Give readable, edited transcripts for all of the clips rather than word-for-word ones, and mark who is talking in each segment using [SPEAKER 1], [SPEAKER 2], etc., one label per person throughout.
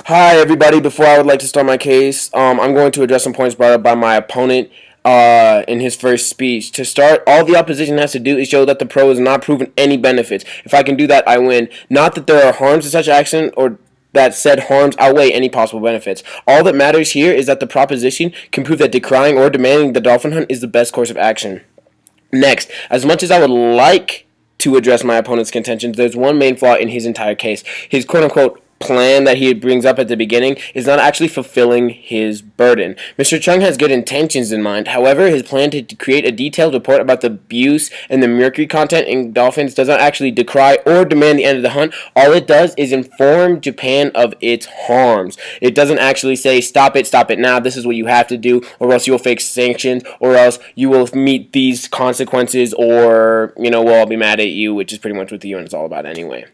[SPEAKER 1] Hi, everybody. Before I would like to start my case, I'm going to address some points brought up by my opponent in his first speech. To start, all the opposition has to do is show that the pro has not proven any benefits. If I can do that, I win. Not that there are harms to such action or that said harms outweigh any possible benefits. All that matters here is that the proposition can prove that decrying or demanding the dolphin hunt is the best course of action. Next, as much as I would like to address my opponent's contentions, there's one main flaw in his entire case. His quote-unquote plan that he brings up at the beginning is not actually fulfilling his burden. Mr. Chung has good intentions in mind. However, his plan to create a detailed report about the abuse and the mercury content in dolphins does not actually decry or demand the end of the hunt. All it does is inform Japan of its harms. It doesn't actually say, stop it now, this is what you have to do, or else you will face sanctions, or else you will meet these consequences, or, we'll all be mad at you, which is pretty much what the UN is all about anyway.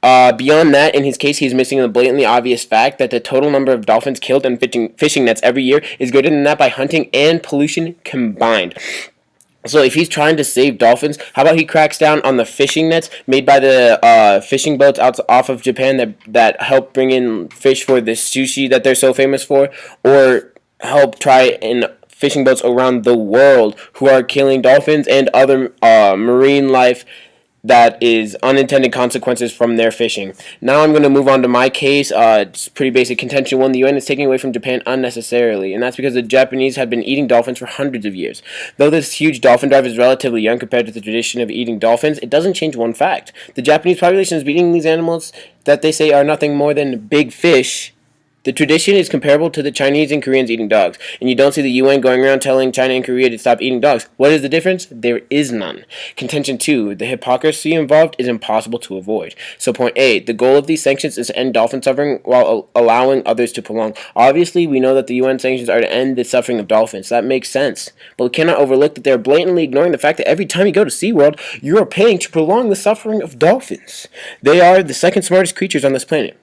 [SPEAKER 1] Beyond that, in his case, he is missing the blatantly obvious fact that the total number of dolphins killed in fishing nets every year is greater than that by hunting and pollution combined. So if he's trying to save dolphins, how about he cracks down on the fishing nets made by the fishing boats off of Japan that help bring in fish for the sushi that they're so famous for, or help try in fishing boats around the world who are killing dolphins and other marine life that is unintended consequences from their fishing. Now I'm going to move on to my case. It's pretty basic contention. One, the UN is taking away from Japan unnecessarily, and that's because the Japanese have been eating dolphins for hundreds of years. Though this huge dolphin drive is relatively young compared to the tradition of eating dolphins, it doesn't change one fact. The Japanese population is eating these animals that they say are nothing more than big fish. The tradition is comparable to the Chinese and Koreans eating dogs, and you don't see the UN going around telling China and Korea to stop eating dogs. What is the difference? There is none. Contention 2. The hypocrisy involved is impossible to avoid. So point A. The goal of these sanctions is to end dolphin suffering while allowing others to prolong. Obviously, we know that the UN sanctions are to end the suffering of dolphins. That makes sense. But we cannot overlook that they are blatantly ignoring the fact that every time you go to SeaWorld, you are paying to prolong the suffering of dolphins. They are the second smartest creatures on this planet.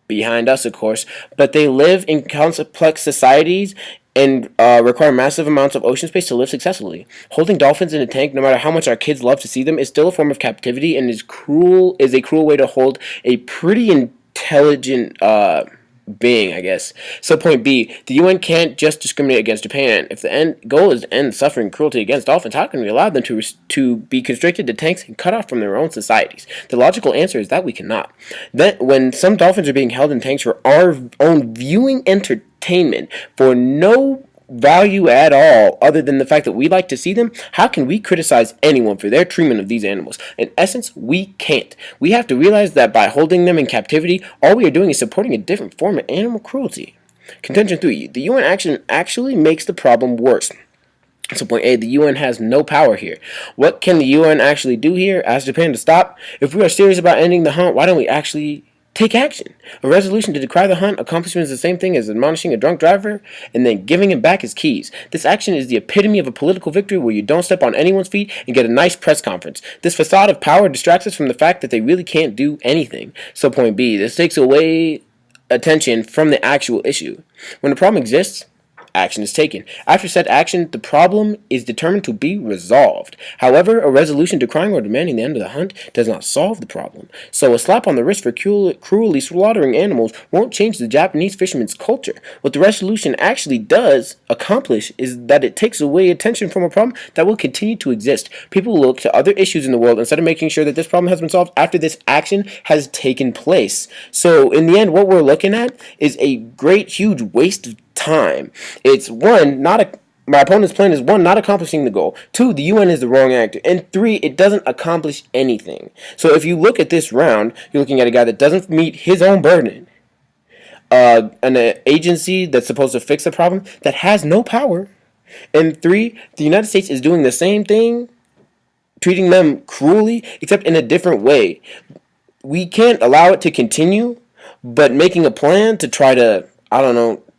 [SPEAKER 1] Behind us, of course, but they live in complex societies and require massive amounts of ocean space to live successfully. Holding dolphins in a tank, no matter how much our kids love to see them, is still a form of captivity and is a cruel way to hold a pretty intelligent being, I guess. So point B, the UN can't just discriminate against Japan. If the end goal is to end suffering and cruelty against dolphins, how can we allow them to be constricted to tanks and cut off from their own societies? The logical answer is that we cannot. Then, when some dolphins are being held in tanks for our own viewing entertainment for no value at all other than the fact that we like to see them, how can we criticize anyone for their treatment of these animals? In essence, we can't. We have to realize that by holding them in captivity, all we are doing is supporting a different form of animal cruelty. Contention 3. The UN action actually makes the problem worse. So point A, the UN has no power here. What can the UN actually do here? Ask Japan to stop? If we are serious about ending the hunt, why don't we actually take action? A resolution to decry the hunt accomplishment is the same thing as admonishing a drunk driver and then giving him back his keys. This action is the epitome of a political victory where you don't step on anyone's feet and get a nice press conference. This facade of power distracts us from the fact that they really can't do anything. So point B, this takes away attention from the actual issue. When the problem exists, action is taken. After said action, the problem is determined to be resolved. However, a resolution decrying or demanding the end of the hunt does not solve the problem. So a slap on the wrist for cruelly slaughtering animals won't change the Japanese fishermen's culture. What the resolution actually does accomplish is that it takes away attention from a problem that will continue to exist. People will look to other issues in the world instead of making sure that this problem has been solved after this action has taken place. So in the end, what we're looking at is a great, huge waste of time. It's my opponent's plan is 1, not accomplishing the goal. 2, the UN is the wrong actor. And 3, it doesn't accomplish anything. So if you look at this round, you're looking at a guy that doesn't meet his own burden. An agency that's supposed to fix the problem that has no power. And 3, the United States is doing the same thing, treating them cruelly, except in a different way. We can't allow it to continue, but making a plan to try to,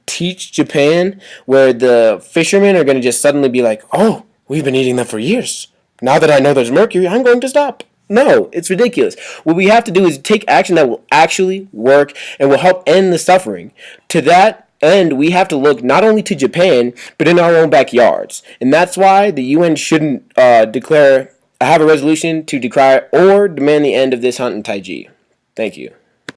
[SPEAKER 1] teach Japan where the fishermen are going to just suddenly be like, oh, we've been eating them for years. Now that I know there's mercury, I'm going to stop. No, it's ridiculous. What we have to do is take action that will actually work and will help end the suffering. To that end, we have to look not only to Japan, but in our own backyards. And that's why the UN shouldn't have a resolution to decry or demand the end of this hunt in Taiji. Thank you.